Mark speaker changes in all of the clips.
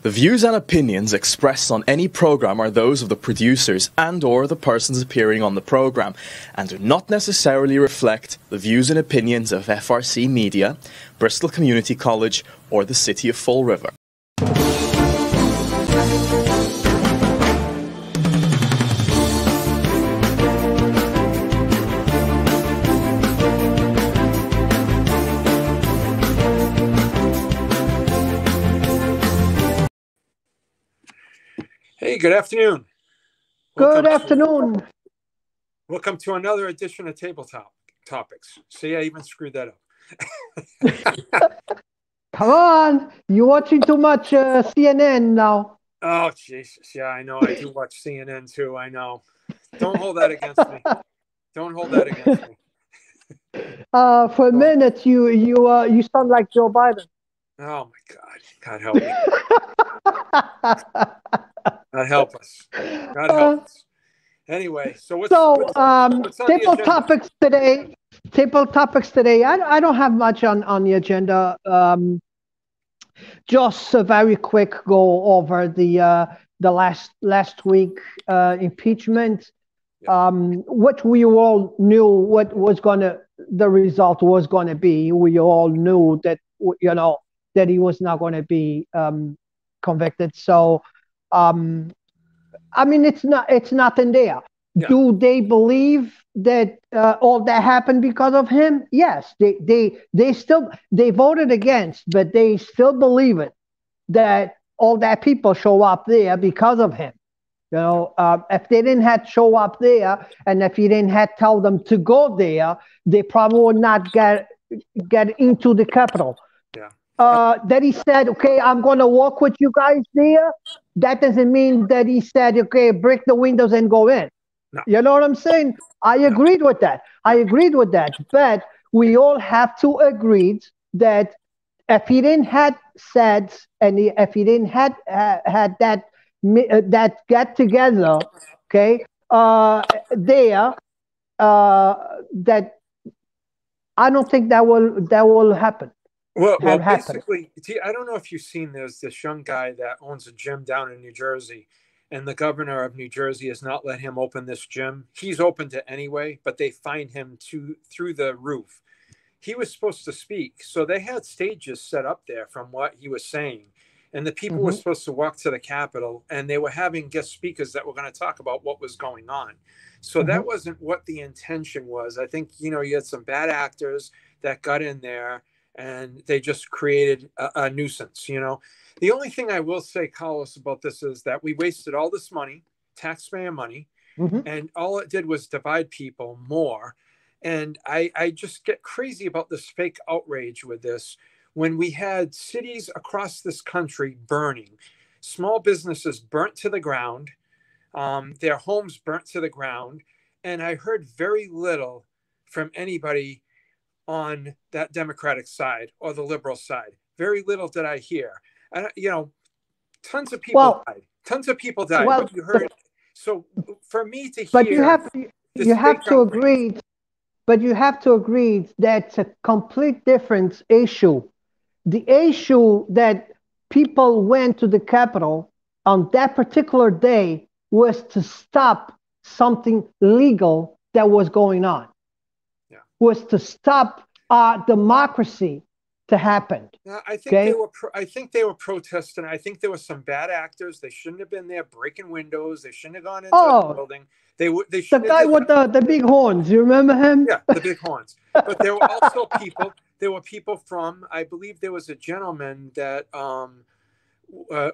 Speaker 1: The views and opinions expressed on any program are those of the producers and/or the persons appearing on the program and do not necessarily reflect the views and opinions of FRC Media, Bristol Community College, or the City of Fall River.
Speaker 2: Hey, good afternoon.
Speaker 3: Good afternoon.
Speaker 2: Welcome to another edition of Tabletop Topics. See, I even screwed that up.
Speaker 3: Come on, you're watching too much CNN now.
Speaker 2: Oh, Jesus. Yeah, I know. I do watch CNN too. I know. Don't hold that against me. Don't hold that against me.
Speaker 3: For a minute, you sound like Joe Biden.
Speaker 2: Oh, my God. God help me. God help us. God help us. Anyway, so what's on
Speaker 3: table topics today? Table topics today. I don't have much on the agenda. Just a very quick go over the last week impeachment, which we all knew what was the result was gonna be. We all knew that that he was not going to be convicted. So. I mean, it's nothing there. Yeah. Do they believe that all that happened because of him? Yes, they voted against, but they still believe it, that all that people show up there because of him. If they didn't have show up there, and if he didn't have tell them to go there, they probably would not get into the Capitol.
Speaker 2: Yeah.
Speaker 3: That he said, okay, I'm going to walk with you guys there. That doesn't mean that he said, okay, break the windows and go in.
Speaker 2: No.
Speaker 3: You know what I'm saying? I agreed with that. But we all have to agree that if he didn't had said, and if he didn't had that get together, okay, that I don't think that will happen.
Speaker 2: Well, basically, I don't know if you've seen, there's this young guy that owns a gym down in New Jersey, and the governor of New Jersey has not let him open this gym. He's opened it anyway, but they fined him through the roof. He was supposed to speak, so they had stages set up there from what he was saying, and the people were supposed to walk to the Capitol, and they were having guest speakers that were going to talk about what was going on. So that wasn't what the intention was. I think, you had some bad actors that got in there, and they just created a nuisance, The only thing I will say, Carlos, about this is that we wasted all this money, taxpayer money, and all it did was divide people more. And I just get crazy about this fake outrage with this. When we had cities across this country burning, small businesses burnt to the ground, their homes burnt to the ground, and I heard very little from anybody on that Democratic side or the liberal side. Very little did I hear. And, tons of people died. Tons of people died. But you heard. So for me to hear.
Speaker 3: But you have to agree. But you have to agree that's a complete different issue. The issue that people went to the Capitol on that particular day was to stop something legal that was going on. Was to stop democracy to happen.
Speaker 2: I think they were protesting. I think there were some bad actors. They shouldn't have been there breaking windows. They shouldn't have gone into the building. They
Speaker 3: the guy with the big horns. You remember him?
Speaker 2: Yeah, the big horns. But there were also people. There were people from. I believe there was a gentleman that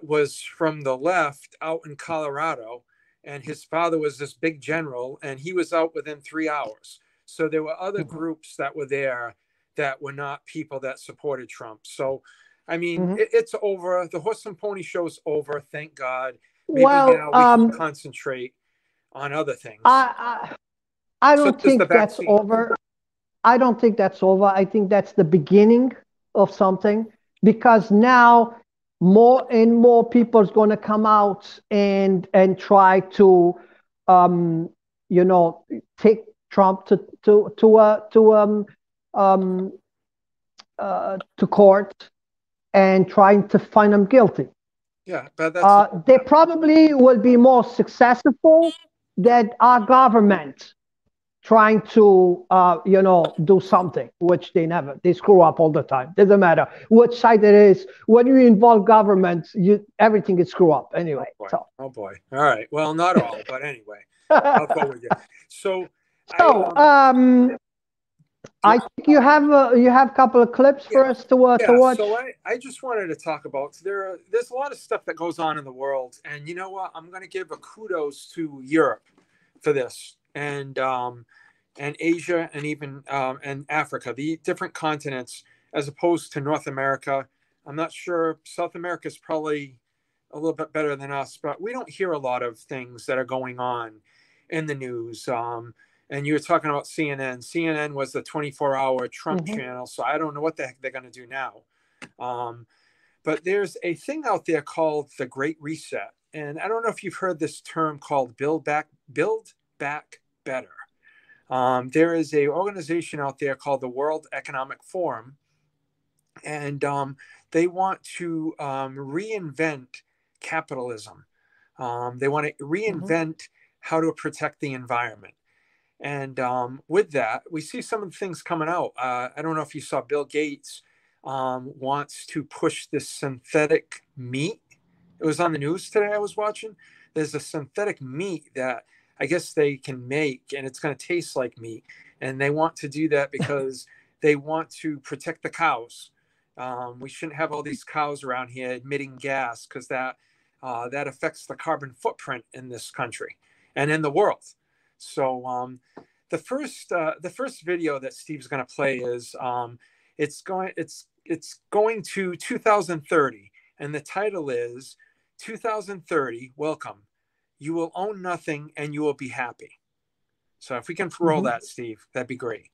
Speaker 2: was from the left out in Colorado, and his father was this big general, and he was out within 3 hours. So there were other groups that were there that were not people that supported Trump. So, I mean, it's over. The horse and pony show's over. Thank God. Maybe now we can concentrate on other things.
Speaker 3: I don't think that's over. I don't think that's over. I think that's the beginning of something, because now more and more people is going to come out and try to, take Trump to court and trying to find him guilty.
Speaker 2: Yeah, but that's
Speaker 3: they probably will be more successful than our government trying to, do something, which they screw up all the time. Doesn't matter which side it is. When you involve government, everything is screw up anyway.
Speaker 2: Oh boy. All right. Well, not all, but anyway, I'll go with you. So,
Speaker 3: I think you have a couple of clips for us to watch.
Speaker 2: So I just wanted to talk about there's a lot of stuff that goes on in the world, and you know what? I'm going to give a kudos to Europe for this, and Asia, and even and Africa, the different continents, as opposed to North America. I'm not sure. South America is probably a little bit better than us, but we don't hear a lot of things that are going on in the news. And you were talking about CNN. CNN was the 24-hour Trump channel, so I don't know what the heck they're going to do now. But there's a thing out there called the Great Reset, and I don't know if you've heard this term called Build Back Better. There is a organization out there called the World Economic Forum, and they want to reinvent capitalism. They want to reinvent how to protect the environment. And with that, we see some of the things coming out. I don't know if you saw Bill Gates wants to push this synthetic meat. It was on the news today I was watching. There's a synthetic meat that I guess they can make, and it's going to taste like meat. And they want to do that because they want to protect the cows. We shouldn't have all these cows around here emitting gas, because that affects the carbon footprint in this country and in the world. So the first video that Steve's going to play is it's going to 2030, and the title is 2030. Welcome. You will own nothing and you will be happy. So if we can roll that, Steve, that'd be great.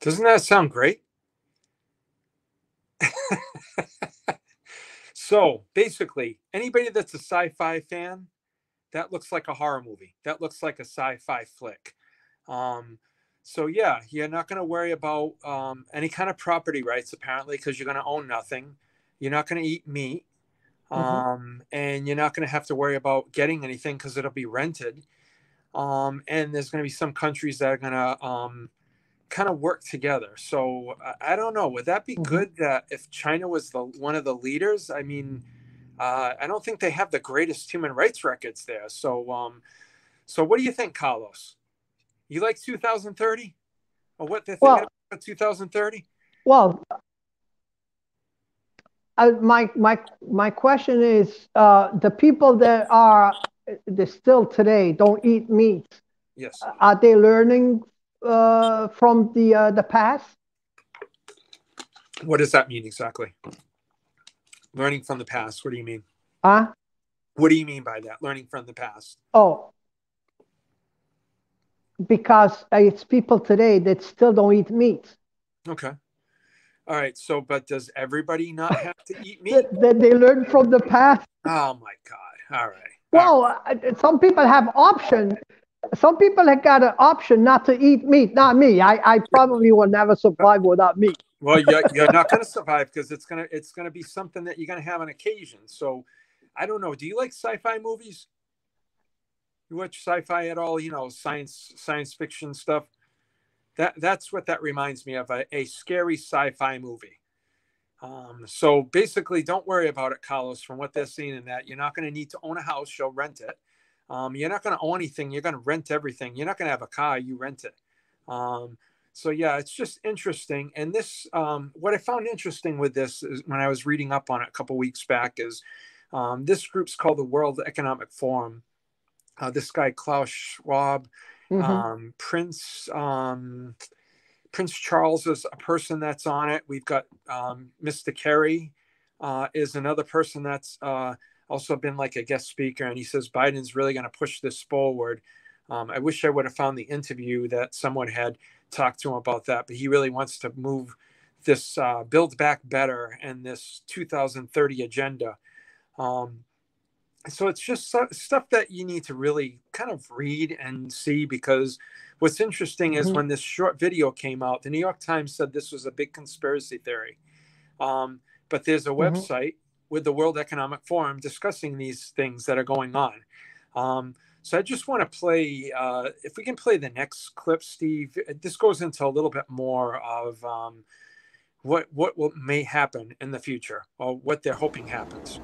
Speaker 2: Doesn't that sound great? So basically, anybody that's a sci-fi fan, that looks like a horror movie. That looks like a sci-fi flick. So yeah, you're not going to worry about any kind of property rights, apparently, because you're going to own nothing. You're not going to eat meat. And you're not going to have to worry about getting anything because it'll be rented. And there's going to be some countries that are going to kind of work together. So I don't know. Would that be good that if China was one of the leaders? I mean, I don't think they have the greatest human rights records there. So, so what do you think, Carlos? You like 2030, or what they're thinking about 2030?
Speaker 3: Well, my question is, the people that still today don't eat meat.
Speaker 2: Yes.
Speaker 3: Are they learning from the past?
Speaker 2: What does that mean exactly? Learning from the past. What do you mean?
Speaker 3: What
Speaker 2: do you mean by that? Learning from the past.
Speaker 3: Oh, because it's people today that still don't eat meat.
Speaker 2: Okay. All right. So, but does everybody not have to eat meat?
Speaker 3: That they learn from the past.
Speaker 2: Oh my God. All right.
Speaker 3: Well, some people have option. Some people have got an option not to eat meat. Not me. I probably will never survive without meat.
Speaker 2: Well, you're not going to survive because it's gonna be something that you're going to have on occasion. So, I don't know. Do you like sci-fi movies? You watch sci-fi at all? Science fiction stuff. That's what that reminds me of, a scary sci-fi movie. So basically, don't worry about it, Carlos. From what they're seeing in that, you're not going to need to own a house. You'll rent it. You're not going to own anything. You're going to rent everything. You're not going to have a car. You rent it. So yeah, it's just interesting. And this, what I found interesting with this is when I was reading up on it a couple weeks back is this group's called the World Economic Forum. This guy Klaus Schwab, Prince Charles is a person that's on it. We've got Mr. Kerry is another person that's also been like a guest speaker, and he says Biden's really going to push this forward. I wish I would have found the interview that someone had talked to him about that, but he really wants to move this Build Back Better and this 2030 agenda. So it's just stuff that you need to really kind of read and see, because what's interesting is when this short video came out, the New York Times said this was a big conspiracy theory. But there's a website with the World Economic Forum discussing these things that are going on. So I just want to play, if we can play the next clip, Steve. This goes into a little bit more of what may happen in the future, or what they're hoping happens.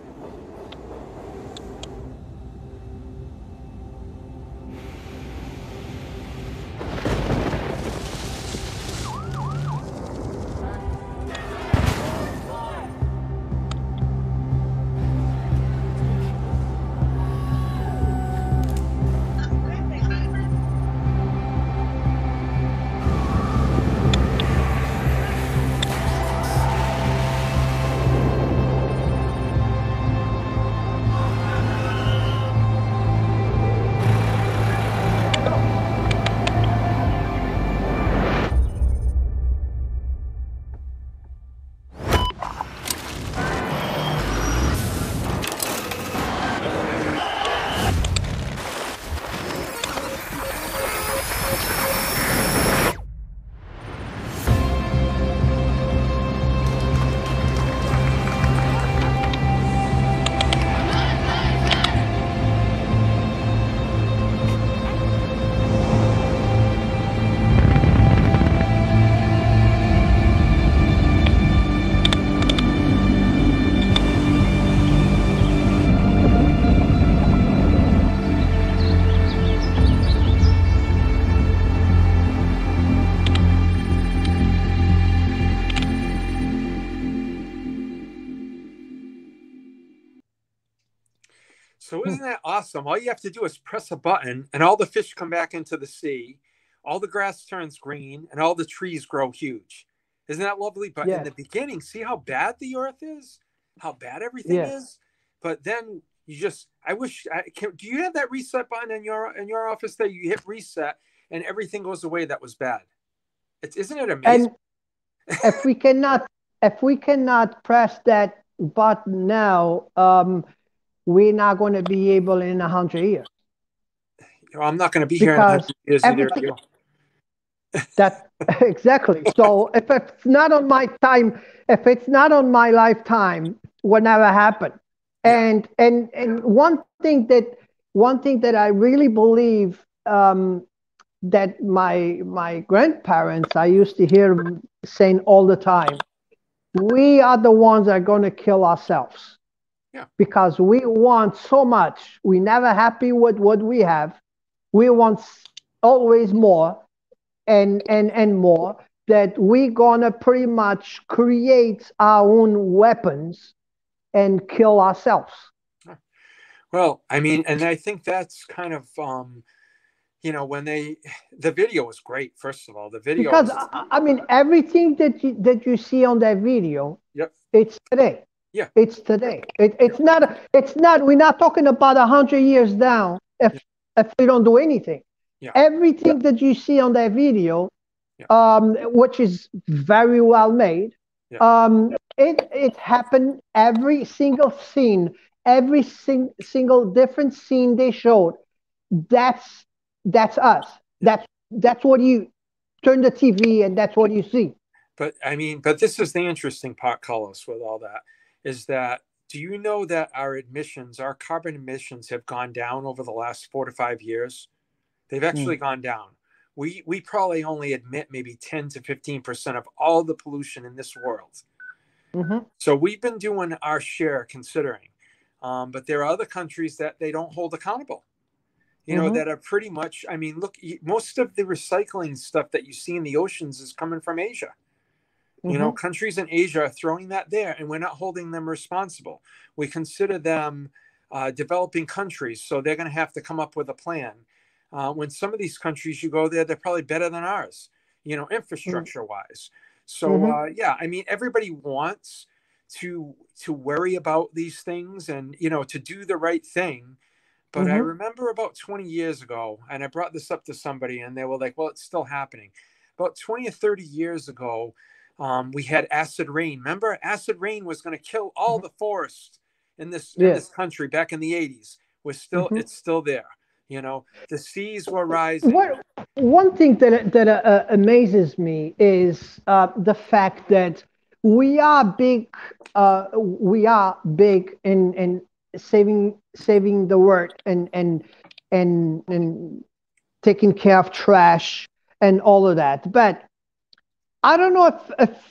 Speaker 2: So isn't that awesome? All you have to do is press a button and all the fish come back into the sea, all the grass turns green, and all the trees grow huge. Isn't that lovely? But in the beginning, see how bad the earth is? How bad everything is? But then you just, do you have that reset button in your office that you hit reset and everything goes away that was bad? Isn't it amazing?
Speaker 3: And if we cannot press that button now, we're not going to be able in 100 years.
Speaker 2: I'm not going to be here in 100 years either.
Speaker 3: That exactly. So if it's not on my time, if it's not on my lifetime, will never happen. And one thing that I really believe, that my grandparents, I used to hear them saying all the time, we are the ones that are going to kill ourselves.
Speaker 2: Yeah.
Speaker 3: Because we want so much. We're never happy with what we have. We want always more and more, that we're going to pretty much create our own weapons and kill ourselves.
Speaker 2: Well, I mean, and I think that's kind of, when the video was great. First of all, the video.
Speaker 3: Because I mean, everything that you see on that video, it's today.
Speaker 2: Yeah,
Speaker 3: it's today. It's not. We're not talking about 100 years down if we don't do anything.
Speaker 2: Yeah.
Speaker 3: Everything that you see on that video, which is very well made, it happened. Every single scene, every single different scene they showed, that's us. That's what you turn the TV and that's what you see.
Speaker 2: But I mean, but this is the interesting part, Carlos, with all that, is that do you know that our carbon emissions have gone down over the last 4 to 5 years? They've actually gone down. We probably only emit maybe 10 to 15% of all the pollution in this world. So we've been doing our share considering. But there are other countries that they don't hold accountable, that are pretty much, I mean, look, most of the recycling stuff that you see in the oceans is coming from Asia. Countries in Asia are throwing that there, and we're not holding them responsible. We consider them developing countries, so they're going to have to come up with a plan. When some of these countries you go there, they're probably better than ours, infrastructure wise. So yeah, I mean, everybody wants to worry about these things and to do the right thing. But I remember about 20 years ago, and I brought this up to somebody, and they were like, "Well, it's still happening." About 20 or 30 years ago, we had acid rain. Remember, acid rain was going to kill all the forests in this country back in the 80s. It's still there. The seas were rising.
Speaker 3: One thing that amazes me is the fact that we are big. We are big in saving the world and taking care of trash and all of that, but I don't know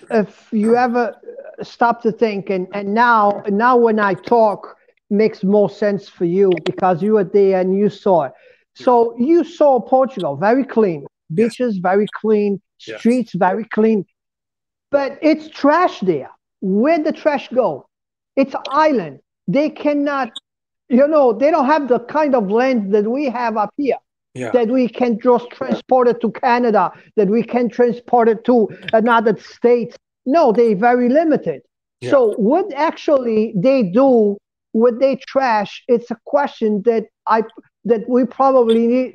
Speaker 3: if you ever stop to think, and now when I talk, makes more sense for you because you were there and you saw it. So you saw Portugal, very clean, beaches very clean, streets very clean, but it's trash there. Where'd the trash go? It's an island. They cannot, they don't have the kind of land that we have up here. That we can just transport it to Canada, that we can transport it to another state. No, they're very limited. So what actually they do with their trash, it's a question that we probably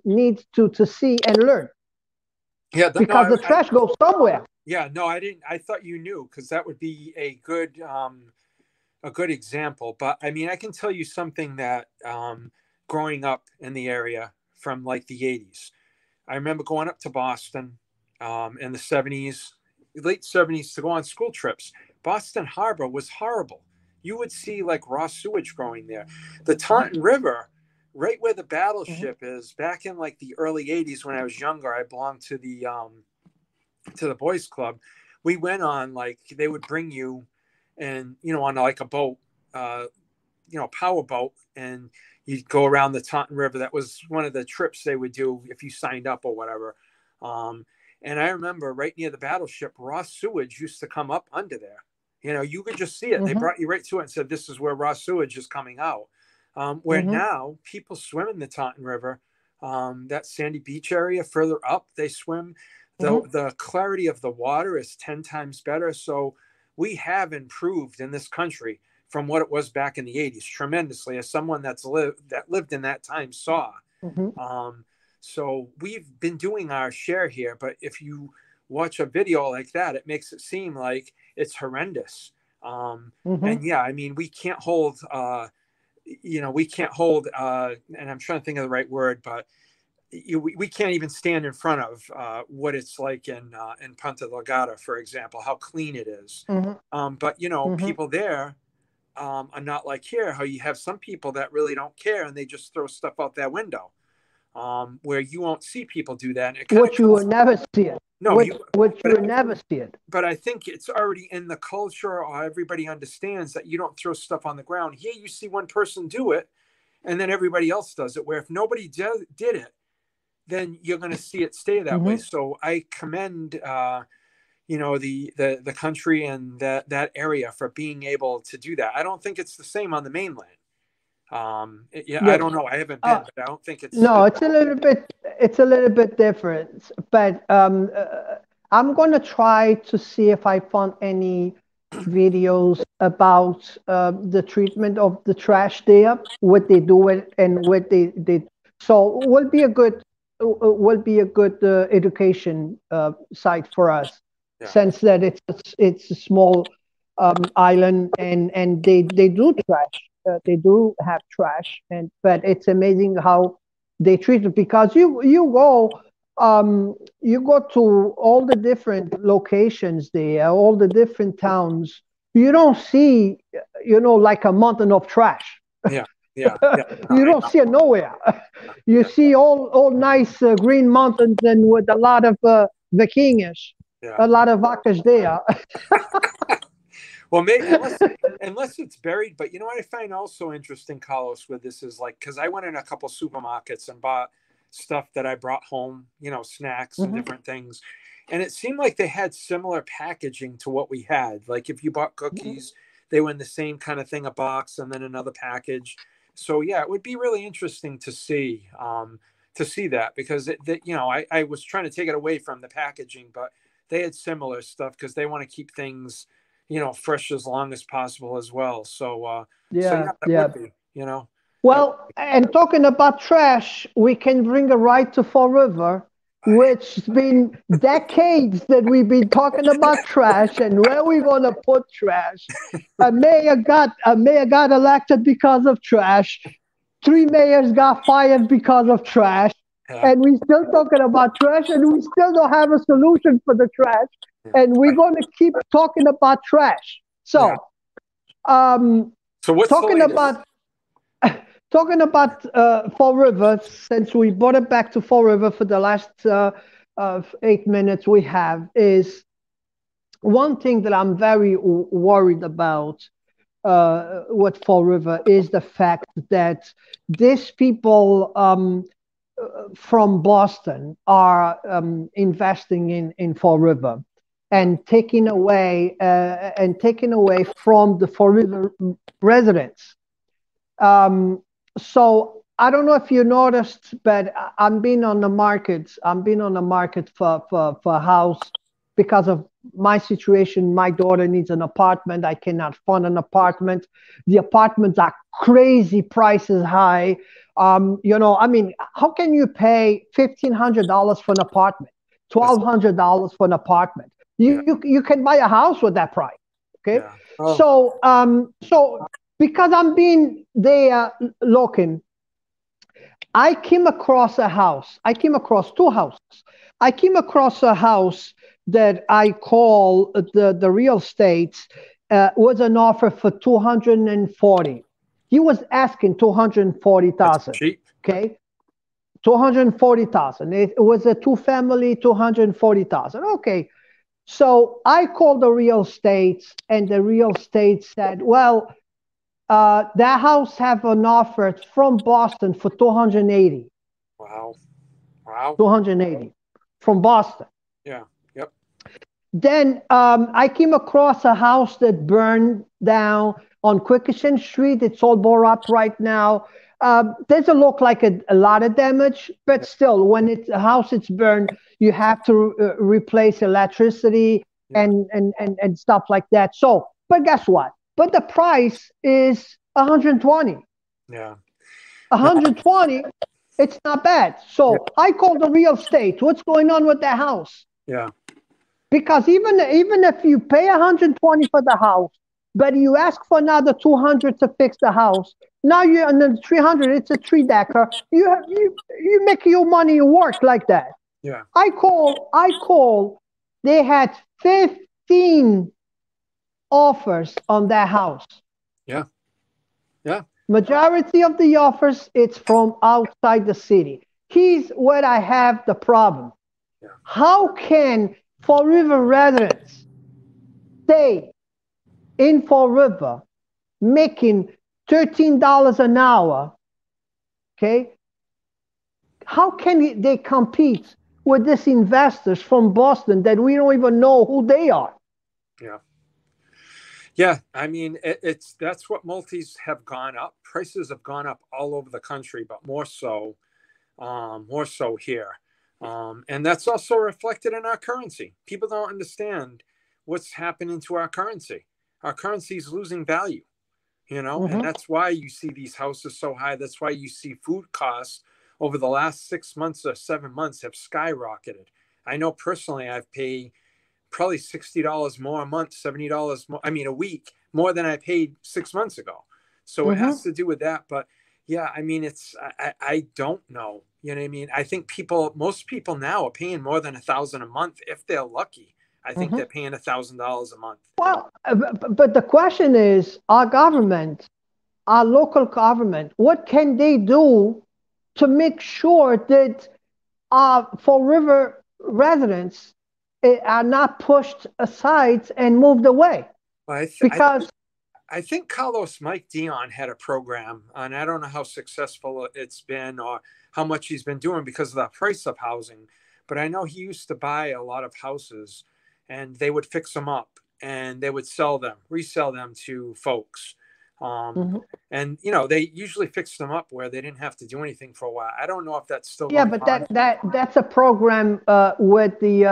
Speaker 3: need to see and learn. Because the trash goes somewhere.
Speaker 2: Yeah, no, I didn't. I thought you knew, because that would be a good example. But I mean, I can tell you something that growing up in the area from like the 80s. I remember going up to Boston in the 70s, late 70s, to go on school trips. Boston Harbor was horrible. You would see like raw sewage growing there. The Taunton River, right where the battleship is, back in like the early 80s when I was younger, I belonged to the boys club. We went on, like, they would bring you and, on like a boat, power boat, and you'd go around the Taunton River. That was one of the trips they would do if you signed up or whatever. And I remember right near the battleship, raw sewage used to come up under there. You could just see it. They brought you right to it and said, "This is where raw sewage is coming out." Where now people swim in the Taunton River, that sandy beach area further up, they swim. The clarity of the water is 10 times better. So we have improved in this country from what it was back in the 80s tremendously, as someone that lived in that time saw. So we've been doing our share here, but if you watch a video like that, it makes it seem like it's horrendous. And yeah, I mean, we can't hold, and I'm trying to think of the right word, but we can't even stand in front of what it's like in Punta Delgada, for example, how clean it is. But people there are not like here, how you have some people that really don't care and they just throw stuff out that window, where you won't see people do that.
Speaker 3: Which you will never see it.
Speaker 2: No,
Speaker 3: you will never see it.
Speaker 2: But I think it's already in the culture, or everybody understands that you don't throw stuff on the ground. Here you see one person do it, and then everybody else does it, where if nobody did it, then you're going to see it stay that way. So I commend the country and that area for being able to do that. I don't think it's the same on the mainland. I don't know. I haven't been, but I don't think it's.
Speaker 3: No, it's a little bit different. But I'm gonna try to see if I found any videos about the treatment of the trash there, what they do and what they did. So will be a good education site for us, since that it's a small island and they do trash. they do have trash, but it's amazing how they treat it, because you go to all the different locations there, all the different towns. You don't see, like a mountain of trash.
Speaker 2: Yeah, yeah, yeah.
Speaker 3: You don't see it nowhere. You see all nice green mountains, and with a lot of vikingish, a lot of vacas there.
Speaker 2: Well, maybe unless it's buried. But you know what I find also interesting, Carlos, with this is like, because I went in a couple supermarkets and bought stuff that I brought home, snacks and different things. And it seemed like they had similar packaging to what we had. Like if you bought cookies, they were in the same kind of thing, a box and then another package. So yeah, it would be really interesting to see that, because I was trying to take it away from the packaging, but they had similar stuff because they want to keep things fresh as long as possible as well. So that would be.
Speaker 3: Well, and talking about trash, we can bring it right to Fall River, which has been decades that we've been talking about trash and where we're going to put trash. A mayor got elected because of trash. 3 mayors got fired because of trash. And we're still talking about trash, and we still don't have a solution for the trash. And we're going to keep talking about trash. So,
Speaker 2: so what's
Speaker 3: talking about Fall River, since we brought it back to Fall River for the last 8 minutes we have, is one thing that I'm very worried about with Fall River is the fact that these people from Boston are investing in Fall River and taking away from the Fall River residents. So I don't know if you noticed, but I'm being on the market for a house because of my situation. My daughter needs an apartment. I cannot fund an apartment. The apartments are crazy prices high. How can you pay $1,500 for an apartment, $1,200 for an apartment? You can buy a house with that price. Okay. Yeah. Oh. So because I'm being there looking, I came across a house. I came across 2 houses. I came across a house that I call the real estate was an offer for $240,000. He was asking $240,000. Okay, $240,000. It was a 2-family, $240,000. Okay, so I called the real estate, and the real estate said, "Well, that house have an offer from Boston for $280,000.
Speaker 2: Wow.
Speaker 3: 280 from Boston.
Speaker 2: Yeah. Yep.
Speaker 3: Then I came across a house that burned down on Quikisham Street. It's all bore up right now. Doesn't look like a lot of damage, but still, when a house is burned, you have to replace electricity and stuff like that. So, but guess what? But the price is 120.
Speaker 2: Yeah.
Speaker 3: 120. It's not bad. So I called the real estate. What's going on with that house?
Speaker 2: Yeah.
Speaker 3: Because even if you pay 120 for the house, but you ask for another 200 to fix the house, now you're on the 300. It's a 3-decker. You make your money work like that.
Speaker 2: Yeah.
Speaker 3: I call. They had 15 offers on that house.
Speaker 2: Yeah. Yeah.
Speaker 3: Majority of the offers, it's from outside the city. Here's where I have the problem. Yeah. How can Fall River residents stay in Fall River making $13 an hour? Okay. How can they compete with these investors from Boston that we don't even know who they are?
Speaker 2: Yeah. Yeah, I mean, that's what multis have gone up. Prices have gone up all over the country, but more so here. And that's also reflected in our currency. People don't understand what's happening to our currency. Our currency is losing value, and that's why you see these houses so high. That's why you see food costs over the last 6 months or 7 months have skyrocketed. I know personally I've paid probably $60 more a month, $70 more, a week, more than I paid 6 months ago. So it has to do with that. But yeah, I mean, I don't know. You know what I mean? I think most people now are paying more than $1,000 a month if they're lucky. I think they're paying $1,000 a month.
Speaker 3: Well, but the question is, our government, our local government, what can they do to make sure that Fall River residents are not pushed aside and moved away?
Speaker 2: Well,
Speaker 3: because
Speaker 2: I think Carlos Mike Dion had a program, and I don't know how successful it's been or how much he's been doing because of the price of housing. But I know he used to buy a lot of houses, and they would fix them up, and they would resell them to folks. And they usually fixed them up where they didn't have to do anything for a while. I don't know if that's still going on.
Speaker 3: That's a program with the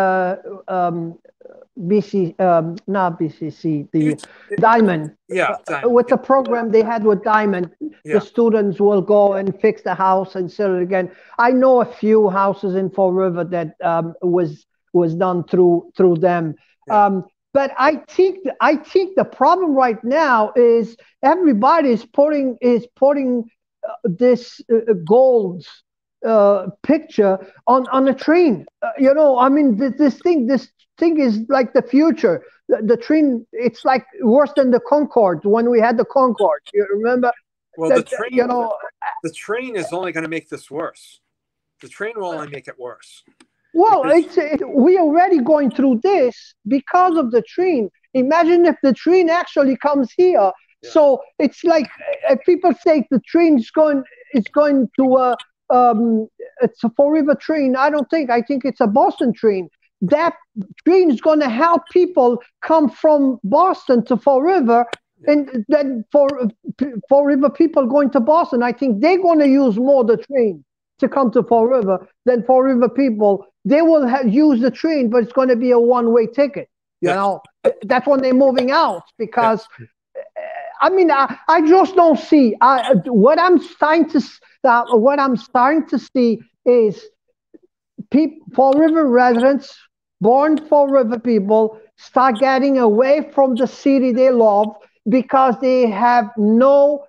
Speaker 3: not BCC, the Diamond.
Speaker 2: Diamond.
Speaker 3: With the program they had with Diamond, the students will go and fix the house and sell it again. I know a few houses in Fall River that was done through them. But I think the problem right now is everybody is putting this gold picture on a train. I mean, this thing is like the future. The train, it's like worse than the Concorde when we had the Concorde. You remember?
Speaker 2: Well, the train is only going to make this worse. The train will only make it worse.
Speaker 3: Well, we're already going through this because of the train. Imagine if the train actually comes here. Yeah. So it's like people say the train is going to it's a Fall River train. I think it's a Boston train. That train is going to help people come from Boston to Fall River, and then for Fall River people going to Boston, I think they're going to use more the train to come to Fall River than Fall River people. They will use the train, but it's going to be a one-way ticket. You know, that's when they're moving out because, I mean, I just don't see. What I'm starting to see is Fall River residents, born Fall River people, start getting away from the city they love because they have no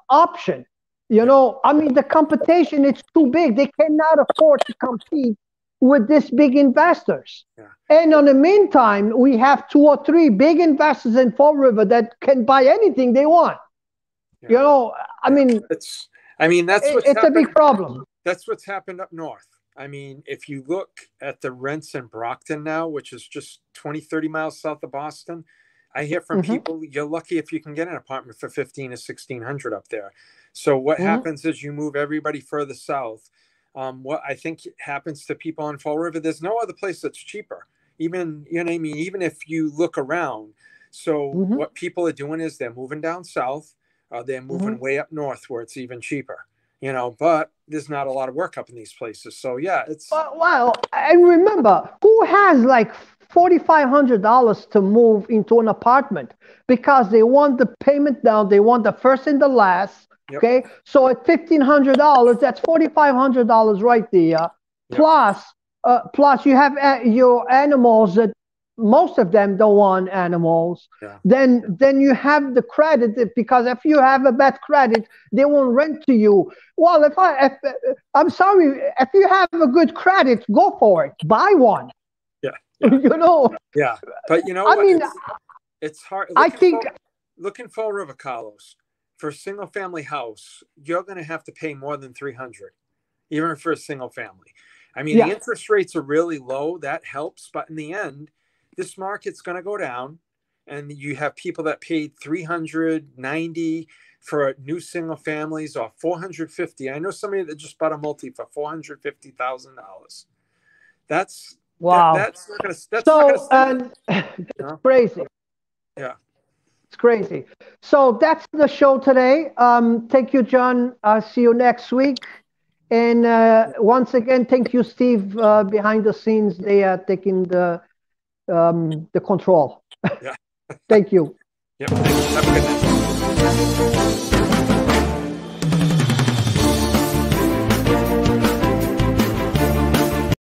Speaker 3: option. I mean, the competition, it's too big. They cannot afford to compete with these big investors. And in the meantime, we have 2 or 3 big investors in Fall River that can buy anything they want. I mean, it's
Speaker 2: a
Speaker 3: big problem.
Speaker 2: That's what's happened up north. I mean, if you look at the rents in Brockton now, which is just 20, 30 miles south of Boston, I hear from people, you're lucky if you can get an apartment for $1,500 or $1,600 up there. So what happens is you move everybody further south. What I think happens to people in Fall River, there's no other place that's cheaper. Even, even if you look around. So what people are doing is they're moving down south. They're moving way up north where it's even cheaper. But there's not a lot of work up in these places. So yeah, it's.
Speaker 3: Well, and remember, who has like $4,500 to move into an apartment because they want the payment down, they want the first and the last. Okay, so at $1,500, that's $4,500 right there. Plus you have your animals that most of them don't want animals. Then you have the credit, because if you have a bad credit, they won't rent to you. Well, I'm sorry, if you have a good credit, go for it, buy one.
Speaker 2: Yeah, but I mean, it's hard. Look in Fall River, Carlos. For a single family house, you're going to have to pay more than $300, even for a single family. I mean, the interest rates are really low. That helps. But in the end, this market's going to go down. And you have people that paid $390 for new single families or $450. I know somebody that just bought a multi for $450,000. That's
Speaker 3: wow.
Speaker 2: That's not going
Speaker 3: to crazy.
Speaker 2: Yeah.
Speaker 3: It's crazy. So that's the show today. Thank you, John. I'll see you next week. And once again, thank you, Steve, behind the scenes. They are taking the control. Thank you.
Speaker 2: Yep. Have a good night.